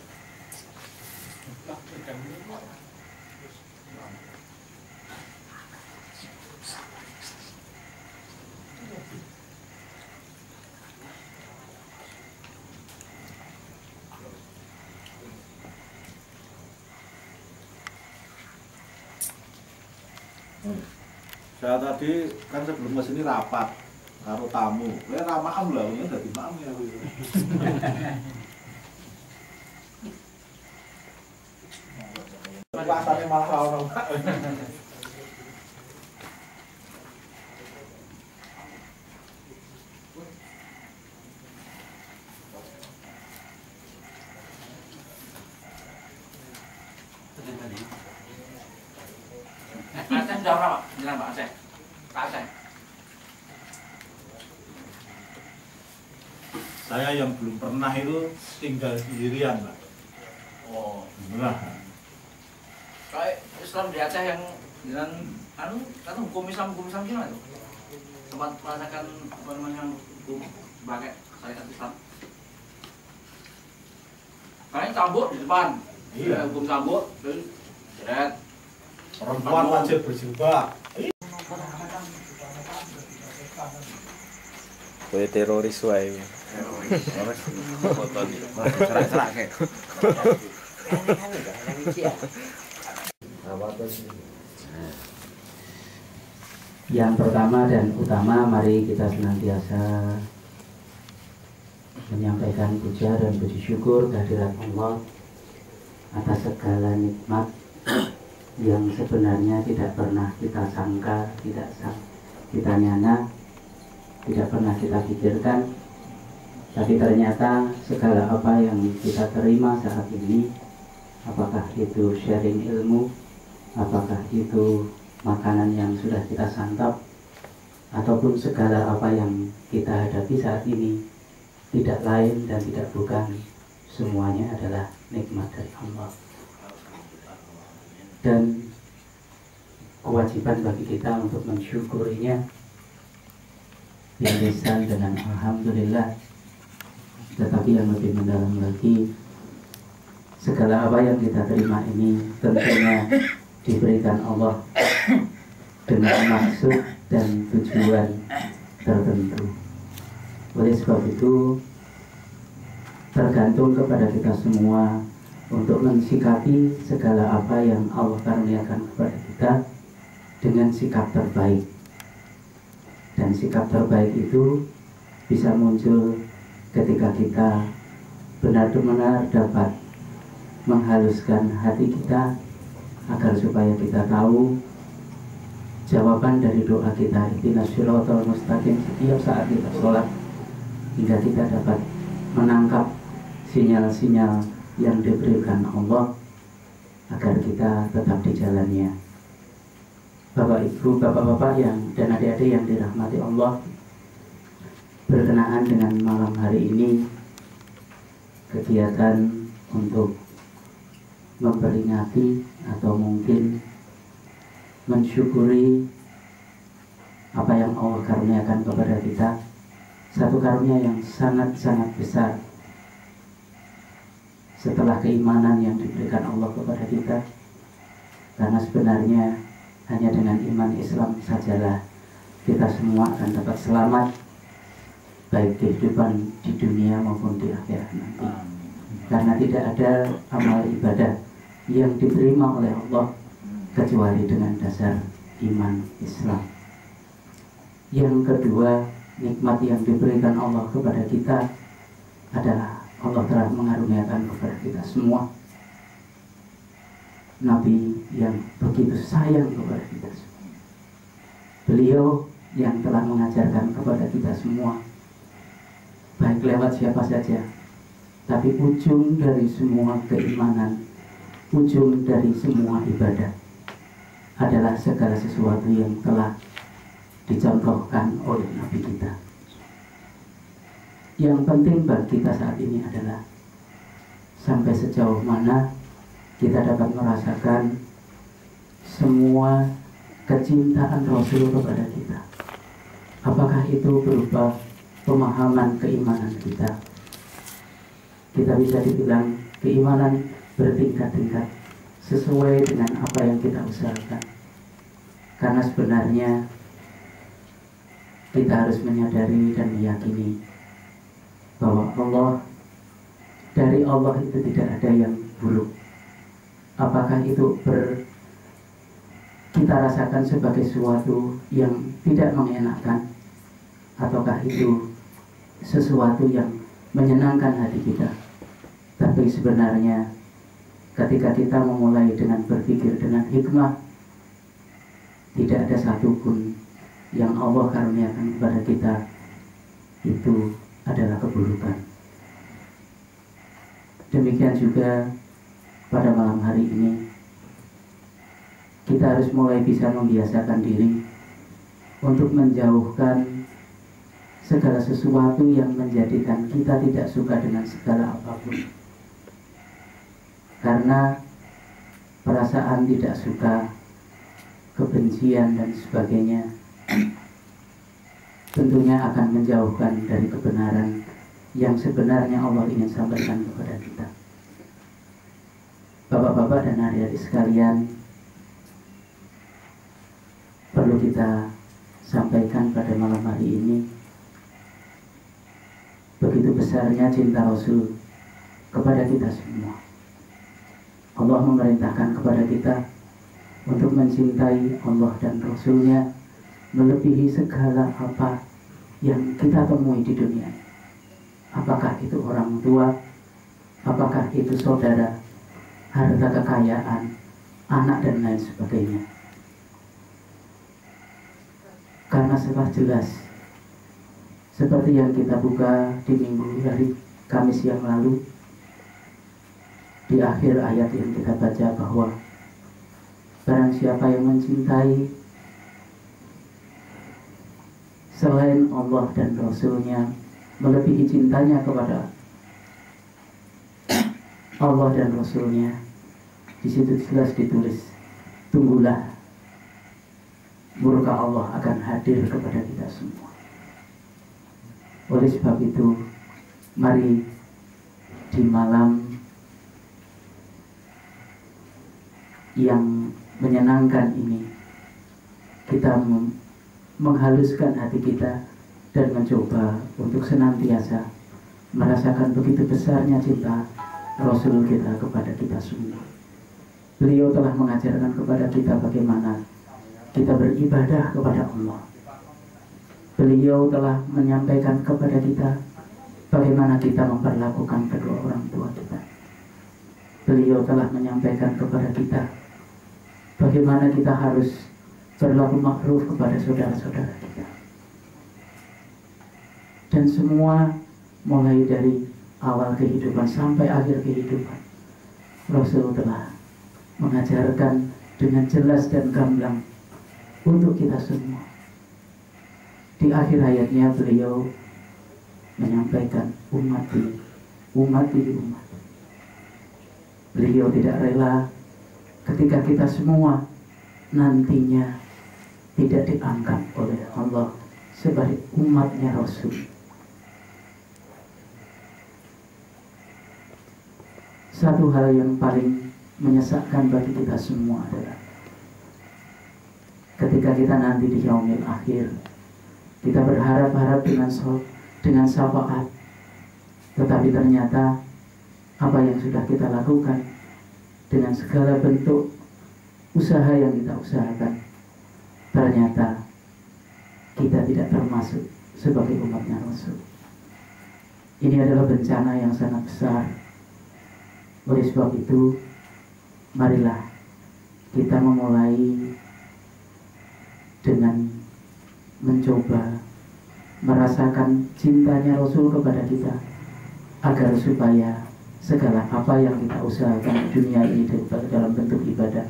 saya tadi kan sebelum ke sini rapat karo tamu. Ramaham lah, ini dari mam ya. Rasanya malah orang. Aceh jauh apa? Jalan Pak Aceh. Pak Aceh. Saya yang belum pernah itu tinggal sendirian, Pak. Oh, Benar. kayak Islam di Aceh yang jalan kan hukum Islam gimana tuh? Tempat merasakan apa namanya hukum pakai syariat Islam. Kalian cambuk di depan. Iya. Hukum cambuk, terus jeret. Perempuan wajib berjilbab. Kowe teroris wae. Teroris. Foto di. Serak-serak kayak. Yang pertama dan utama, mari kita senantiasa menyampaikan puja dan puji syukur kehadirat Allah atas segala nikmat yang sebenarnya tidak pernah kita sangka, tidak kita nyana, tidak pernah kita pikirkan. Tapi ternyata segala apa yang kita terima saat ini, apakah itu sharing ilmu, apakah itu makanan yang sudah kita santap, ataupun segala apa yang kita hadapi saat ini, tidak lain dan tidak bukan, semuanya adalah nikmat dari Allah. Dan kewajiban bagi kita untuk mensyukurinya yang lisan dengan alhamdulillah. Tetapi yang lebih mendalam lagi, segala apa yang kita terima ini tentunya diberikan Allah dengan maksud dan tujuan tertentu. Oleh sebab itu, tergantung kepada kita semua untuk mensikapi segala apa yang Allah karuniakan kepada kita dengan sikap terbaik. Dan sikap terbaik itu bisa muncul ketika kita benar-benar dapat menghaluskan hati kita agar supaya kita tahu jawaban dari doa kita, ihdinas shiratal mustaqim, setiap saat kita sholat, hingga kita dapat menangkap sinyal-sinyal yang diberikan Allah agar kita tetap di jalannya. Bapak Ibu, Bapak-bapak yang dan adik-adik yang dirahmati Allah, berkenaan dengan malam hari ini, kegiatan untuk memperingati atau mungkin mensyukuri apa yang Allah karuniakan kepada kita, satu karunia yang sangat-sangat besar setelah keimanan yang diberikan Allah kepada kita. Karena sebenarnya hanya dengan iman Islam sajalah kita semua akan dapat selamat, baik kehidupan di dunia maupun di akhirat nanti. Karena tidak ada amal ibadah yang diterima oleh Allah kecuali dengan dasar iman Islam. Yang kedua, nikmat yang diberikan Allah kepada kita adalah Allah telah mengaruniakan kepada kita semua Nabi yang begitu sayang kepada kita semua. Beliau yang telah mengajarkan kepada kita semua, baik lewat siapa saja, tapi ujung dari semua keimanan, ujung dari semua ibadah adalah segala sesuatu yang telah dicontohkan oleh Nabi kita. Yang penting bagi kita saat ini adalah sampai sejauh mana kita dapat merasakan semua kecintaan Rasul kepada kita. Apakah itu berupa pemahaman keimanan kita? Kita bisa dibilang keimanan bertingkat-tingkat sesuai dengan apa yang kita usahakan. Karena sebenarnya kita harus menyadari dan meyakini bahwa dari Allah itu tidak ada yang buruk. Apakah itu kita rasakan sebagai sesuatu yang tidak mengenakan, ataukah itu sesuatu yang menyenangkan hati kita? Tapi sebenarnya ketika kita memulai dengan berpikir dengan hikmah, tidak ada satupun yang Allah karuniakan kepada kita itu adalah keburukan. Demikian juga pada malam hari ini kita harus mulai bisa membiasakan diri untuk menjauhkan segala sesuatu yang menjadikan kita tidak suka dengan segala apapun. Karena perasaan tidak suka, kebencian dan sebagainya tentunya akan menjauhkan dari kebenaran yang sebenarnya Allah ingin sampaikan kepada kita. Bapak-bapak dan adik-adik sekalian, perlu kita sampaikan pada malam hari ini, begitu besarnya cinta Rasul kepada kita semua. Allah memerintahkan kepada kita untuk mencintai Allah dan Rasulnya melebihi segala apa yang kita temui di dunia. Apakah itu orang tua, apakah itu saudara, harta kekayaan, anak dan lain sebagainya. Karena sudah jelas, seperti yang kita buka di minggu hari Kamis yang lalu, di akhir ayat yang kita baca bahwa barang siapa yang mencintai selain Allah dan Rasulnya melebihi cintanya kepada Allah dan Rasulnya, di situ jelas ditulis, tunggulah murka Allah akan hadir kepada kita semua. Oleh sebab itu, mari di malam yang menyenangkan ini kita menghaluskan hati kita dan mencoba untuk senantiasa merasakan begitu besarnya cinta Rasul kita kepada kita semua. Beliau telah mengajarkan kepada kita bagaimana kita beribadah kepada Allah. Beliau telah menyampaikan kepada kita bagaimana kita memperlakukan kedua orang tua kita. Beliau telah menyampaikan kepada kita bagaimana kita harus berlaku makruf kepada saudara-saudara kita. Dan semua mulai dari awal kehidupan sampai akhir kehidupan, Rasul telah mengajarkan dengan jelas dan gamblang untuk kita semua. Di akhir ayatnya beliau menyampaikan ummati. Beliau tidak rela ketika kita semua nantinya tidak dianggap oleh Allah sebagai umatnya Rasul. Satu hal yang paling menyesakkan bagi kita semua adalah ketika kita nanti di yaumil akhir, kita berharap-harap dengan syafaat, tetapi ternyata apa yang sudah kita lakukan dengan segala bentuk usaha yang kita usahakan, ternyata kita tidak termasuk sebagai umatnya Rasul. Ini adalah bencana yang sangat besar. Oleh sebab itu, marilah kita memulai dengan mencoba merasakan cintanya Rasul kepada kita, agar supaya segala apa yang kita usahakan di dunia ini dalam bentuk ibadah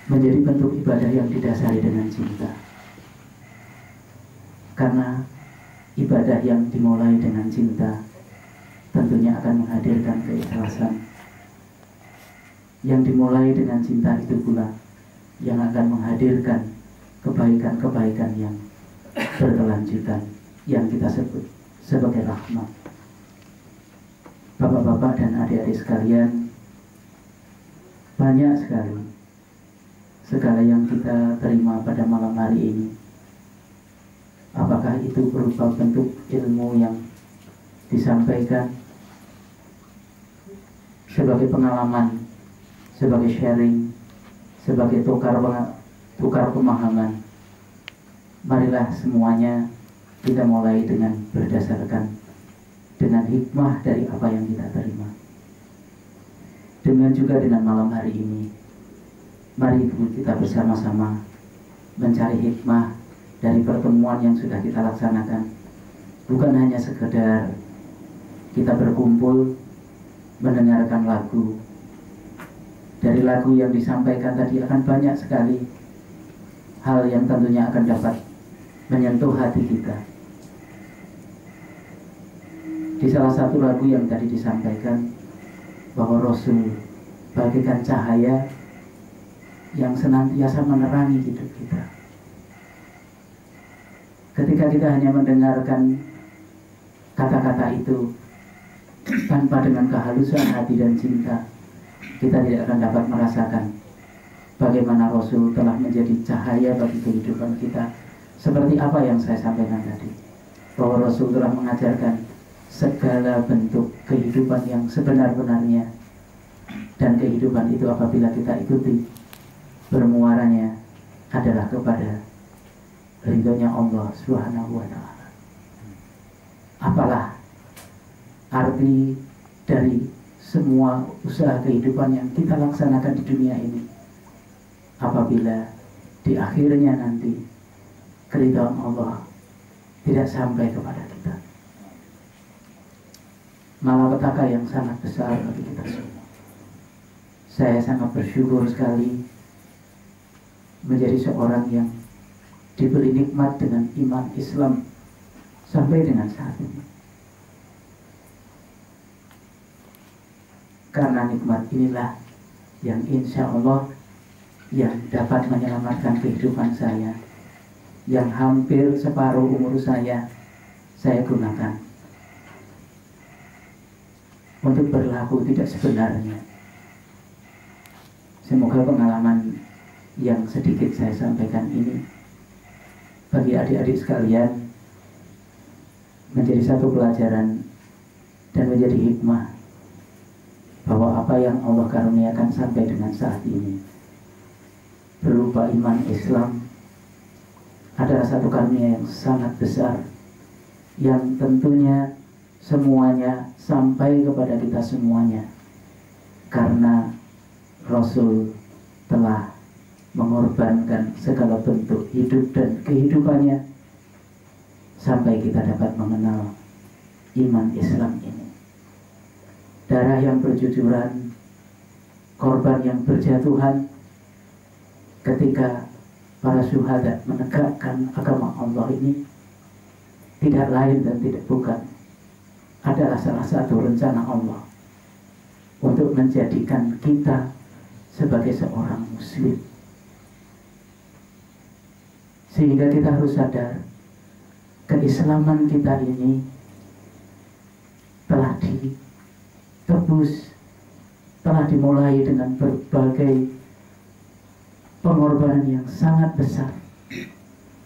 menjadi bentuk ibadah yang didasari dengan cinta. Karena ibadah yang dimulai dengan cinta tentunya akan menghadirkan keikhlasan. Yang dimulai dengan cinta itu pula yang akan menghadirkan kebaikan-kebaikan yang berkelanjutan yang kita sebut sebagai rahmat. Bapak-bapak dan adik-adik sekalian, banyak sekali segala yang kita terima pada malam hari ini. Apakah itu berupa bentuk ilmu yang disampaikan sebagai pengalaman, sebagai sharing, sebagai tukar pemahaman. Marilah semuanya kita mulai dengan berdasarkan dengan hikmah dari apa yang kita terima. Dengan juga dengan malam hari ini, mari kita bersama-sama mencari hikmah dari pertemuan yang sudah kita laksanakan. Bukan hanya sekedar kita berkumpul mendengarkan lagu. Dari lagu yang disampaikan tadi akan banyak sekali hal yang tentunya akan dapat menyentuh hati kita. Di salah satu lagu yang tadi disampaikan bahwa Rasul bagaikan cahaya yang senantiasa menerangi hidup kita. Ketika kita hanya mendengarkan kata-kata itu tanpa dengan kehalusan hati dan cinta, kita tidak akan dapat merasakan bagaimana Rasul telah menjadi cahaya bagi kehidupan kita. Seperti apa yang saya sampaikan tadi, bahwa Rasul telah mengajarkan segala bentuk kehidupan yang sebenar-benarnya, dan kehidupan itu apabila kita ikuti, bermuaranya adalah kepada ridhonya Allah Subhanahu wa Ta'ala. Apalah arti dari semua usaha kehidupan yang kita laksanakan di dunia ini apabila di akhirnya nanti keridhaan Allah tidak sampai kepada kita? Malapetaka yang sangat besar bagi kita semua. Saya sangat bersyukur sekali menjadi seorang yang diberi nikmat dengan iman Islam sampai dengan saat ini. Karena nikmat inilah yang insya Allah yang dapat menyelamatkan kehidupan saya, yang hampir separuh umur saya gunakan untuk berlaku tidak sebenarnya. Semoga pengalaman yang sedikit saya sampaikan ini bagi adik-adik sekalian menjadi satu pelajaran dan menjadi hikmah bahwa apa yang Allah karuniakan sampai dengan saat ini berupa iman Islam adalah satu karunia yang sangat besar, yang tentunya semuanya sampai kepada kita semuanya karena Rasul telah mengorbankan segala bentuk hidup dan kehidupannya sampai kita dapat mengenal iman Islam ini. Darah yang berjujuran, korban yang berjatuhan ketika para syuhada menegakkan agama Allah ini tidak lain dan tidak bukan adalah salah satu rencana Allah untuk menjadikan kita sebagai seorang muslim. Sehingga kita harus sadar keislaman kita ini telah ditebus, telah dimulai dengan berbagai pengorbanan yang sangat besar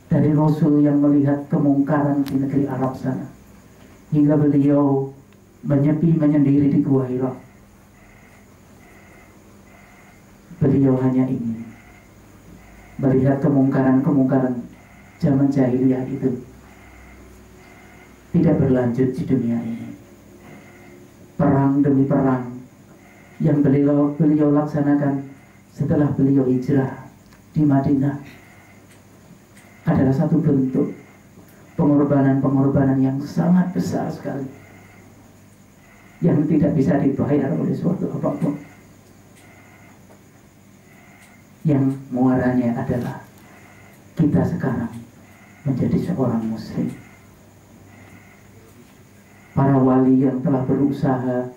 dari Rasul yang melihat kemungkaran di negeri Arab sana hingga beliau menyepi menyendiri di Gua Hira. Beliau hanya ingin melihat kemungkaran-kemungkaran zaman jahiliyah itu tidak berlanjut di dunia ini. Perang demi perang yang beliau laksanakan setelah beliau hijrah di Madinah adalah satu bentuk pengorbanan-pengorbanan yang sangat besar sekali, yang tidak bisa dibayar oleh suatu apapun, yang muaranya adalah kita sekarang menjadi seorang muslim. Para wali yang telah berusaha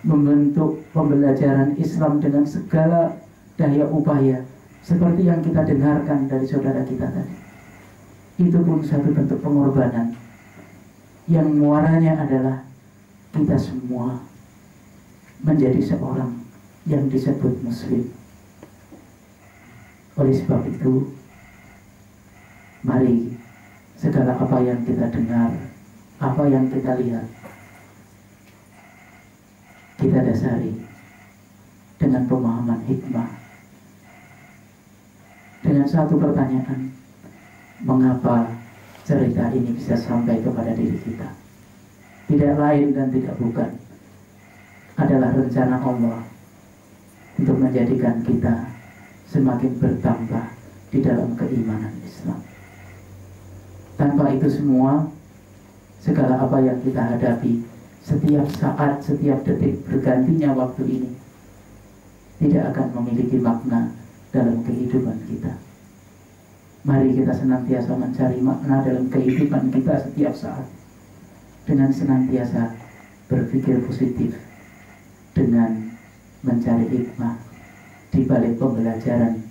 membentuk pembelajaran Islam dengan segala daya upaya, seperti yang kita dengarkan dari saudara kita tadi, itu pun satu bentuk pengorbanan yang muaranya adalah kita semua menjadi seorang yang disebut muslim. Oleh sebab itu, mari segala apa yang kita dengar, apa yang kita lihat, kita dasari dengan pemahaman hikmah, dengan satu pertanyaan: mengapa cerita ini bisa sampai kepada diri kita? Tidak lain dan tidak bukan adalah rencana Allah untuk menjadikan kita semakin bertambah di dalam keimanan Islam. Tanpa itu semua, segala apa yang kita hadapi setiap saat, setiap detik bergantinya waktu ini tidak akan memiliki makna dalam kehidupan kita. Mari kita senantiasa mencari makna dalam kehidupan kita setiap saat, dengan senantiasa berpikir positif, dengan mencari hikmah di balik pembelajaran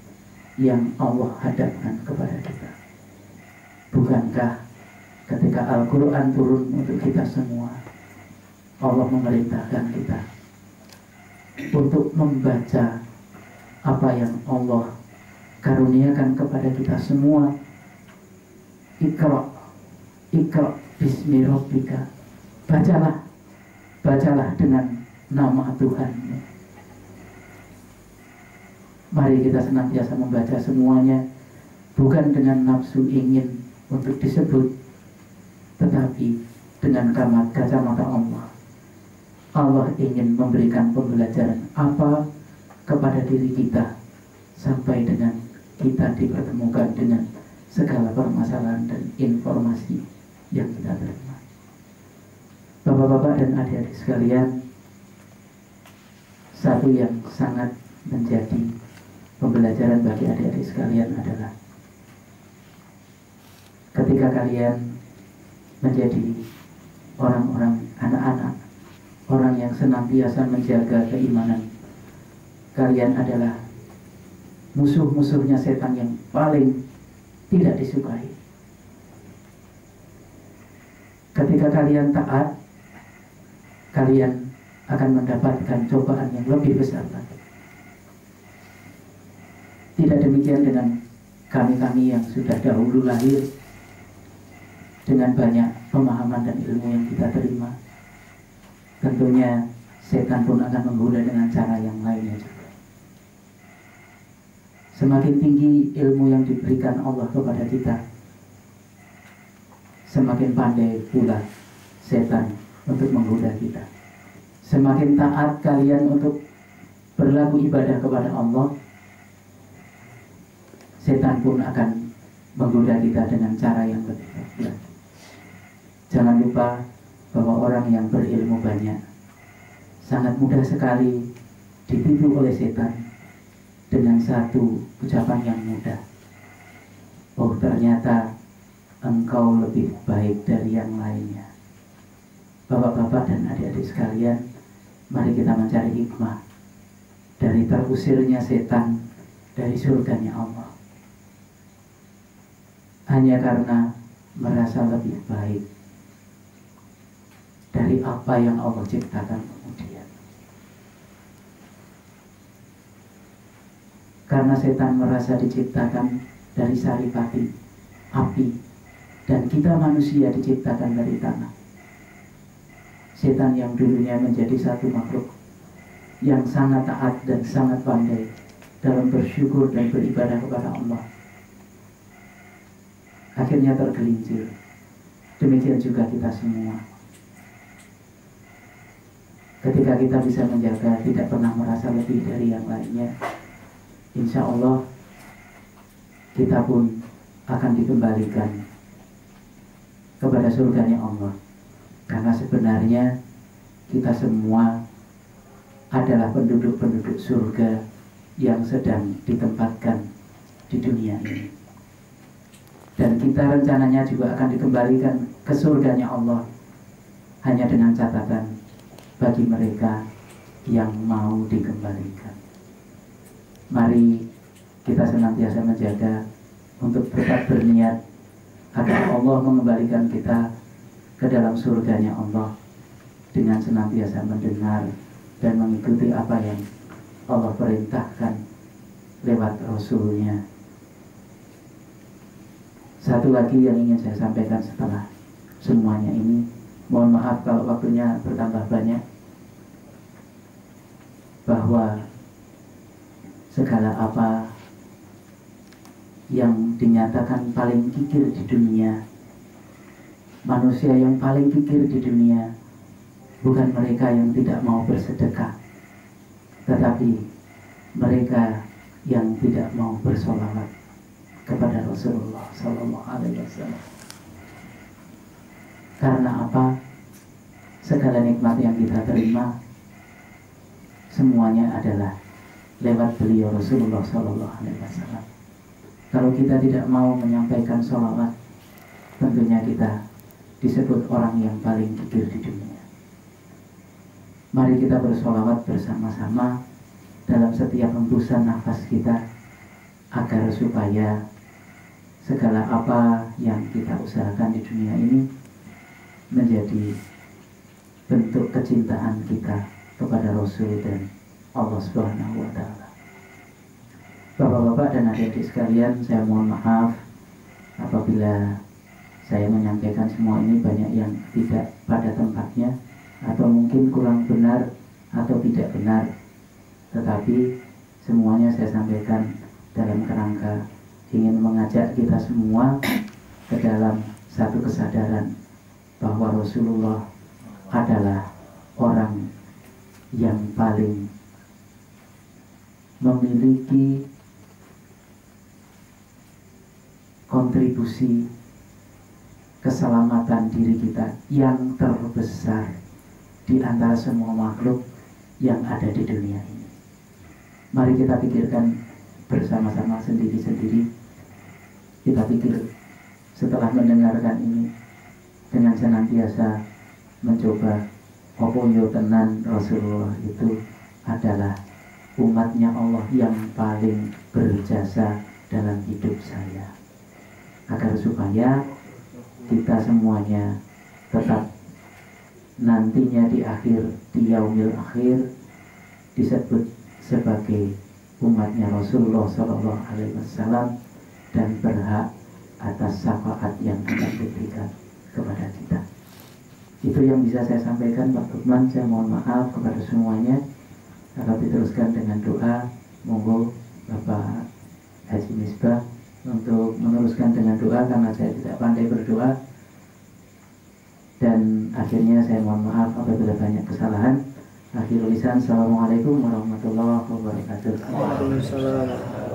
yang Allah hadapkan kepada kita. Bukankah ketika Al-Quran turun untuk kita semua, Allah memerintahkan kita untuk membaca apa yang Allah karuniakan kepada kita semua. Iqra bismi rabbika, bacalah dengan nama Tuhanmu. Mari kita senantiasa membaca semuanya, bukan dengan nafsu ingin untuk disebut, tetapi dengan kacamata Allah. Allah ingin memberikan pembelajaran apa kepada diri kita, sampai dengan kita dipertemukan dengan segala permasalahan dan informasi yang kita terima. Bapak-bapak dan adik-adik sekalian, satu yang sangat menjadi pembelajaran bagi adik-adik sekalian adalah ketika kalian menjadi orang-orang, anak-anak, orang yang senantiasa menjaga keimanan, kalian adalah musuh-musuhnya setan yang paling tidak disukai. Ketika kalian taat, kalian akan mendapatkan cobaan yang lebih besar lagi. Tidak demikian dengan kami-kami yang sudah dahulu lahir dengan banyak pemahaman dan ilmu yang kita terima. Tentunya setan pun akan menggoda dengan cara yang lainnya juga. Semakin tinggi ilmu yang diberikan Allah kepada kita, semakin pandai pula setan untuk menggoda kita. Semakin taat kalian untuk berlaku ibadah kepada Allah, setan pun akan menggoda kita dengan cara yang lebih baik. Jangan lupa bahwa orang yang berilmu banyak sangat mudah sekali ditipu oleh setan dengan satu ucapan yang mudah: oh, ternyata engkau lebih baik dari yang lainnya. Bapak-bapak dan adik-adik sekalian, mari kita mencari hikmah dari terusirnya setan dari surganya Allah, hanya karena merasa lebih baik dari apa yang Allah ciptakan kemudian. Karena setan merasa diciptakan dari saripati, api, dan kita manusia diciptakan dari tanah. Setan yang dulunya menjadi satu makhluk yang sangat taat dan sangat pandai dalam bersyukur dan beribadah kepada Allah, akhirnya tergelincir. Demikian juga kita semua. Ketika kita bisa menjaga, tidak pernah merasa lebih dari yang lainnya, insya Allah kita pun akan dikembalikan kepada surganya Allah. Karena sebenarnya kita semua adalah penduduk-penduduk surga yang sedang ditempatkan di dunia ini. Dan kita rencananya juga akan dikembalikan ke surganya Allah, hanya dengan catatan bagi mereka yang mau dikembalikan. Mari kita senantiasa menjaga untuk tetap berniat agar Allah mengembalikan kita ke dalam surganya Allah dengan senantiasa mendengar dan mengikuti apa yang Allah perintahkan lewat Rasul-Nya. Satu lagi yang ingin saya sampaikan setelah semuanya ini, mohon maaf kalau waktunya bertambah banyak, bahwa segala apa yang dinyatakan paling kikir di dunia, manusia yang paling kikir di dunia bukan mereka yang tidak mau bersedekah, tetapi mereka yang tidak mau bersolawat kepada Rasulullah Sallallahu Alaihi Wasallam. Karena apa? Segala nikmat yang kita terima semuanya adalah lewat beliau Rasulullah Sallallahu Alaihi Wasallam. Kalau kita tidak mau menyampaikan sholawat, tentunya kita disebut orang yang paling kikir di dunia. Mari kita bersolawat bersama-sama dalam setiap hembusan nafas kita, agar supaya segala apa yang kita usahakan di dunia ini menjadi bentuk kecintaan kita kepada Rasul dan Allah Subhanahu wa Ta'ala. Bapak-bapak dan adik-adik sekalian, saya mohon maaf apabila saya menyampaikan semua ini banyak yang tidak pada tempatnya, atau mungkin kurang benar atau tidak benar, tetapi semuanya saya sampaikan dalam kerangka ingin mengajak kita semua ke dalam satu kesadaran bahwa Rasulullah adalah orang yang paling memiliki kontribusi keselamatan diri kita yang terbesar di antara semua makhluk yang ada di dunia ini. Mari kita pikirkan bersama-sama sendiri-sendiri. Kita pikir setelah mendengarkan ini dengan senantiasa mencoba opo yo tenan Rasulullah itu adalah umatnya Allah yang paling berjasa dalam hidup saya, agar supaya kita semuanya tetap nantinya di yaumil akhir disebut sebagai umatnya Rasulullah Sallallahu Alaihi Wasallam dan berhak atas syafaat yang akan diberikan kepada kita. Itu yang bisa saya sampaikan, Pak Lukman. Saya mohon maaf kepada semuanya. Akan diteruskan dengan doa. Monggo Bapak Haji Misbah untuk meneruskan dengan doa, karena saya tidak pandai berdoa. Dan akhirnya saya mohon maaf apabila banyak kesalahan. Akhirul lisan, assalamualaikum warahmatullahi wabarakatuh. Waalaikumsalam.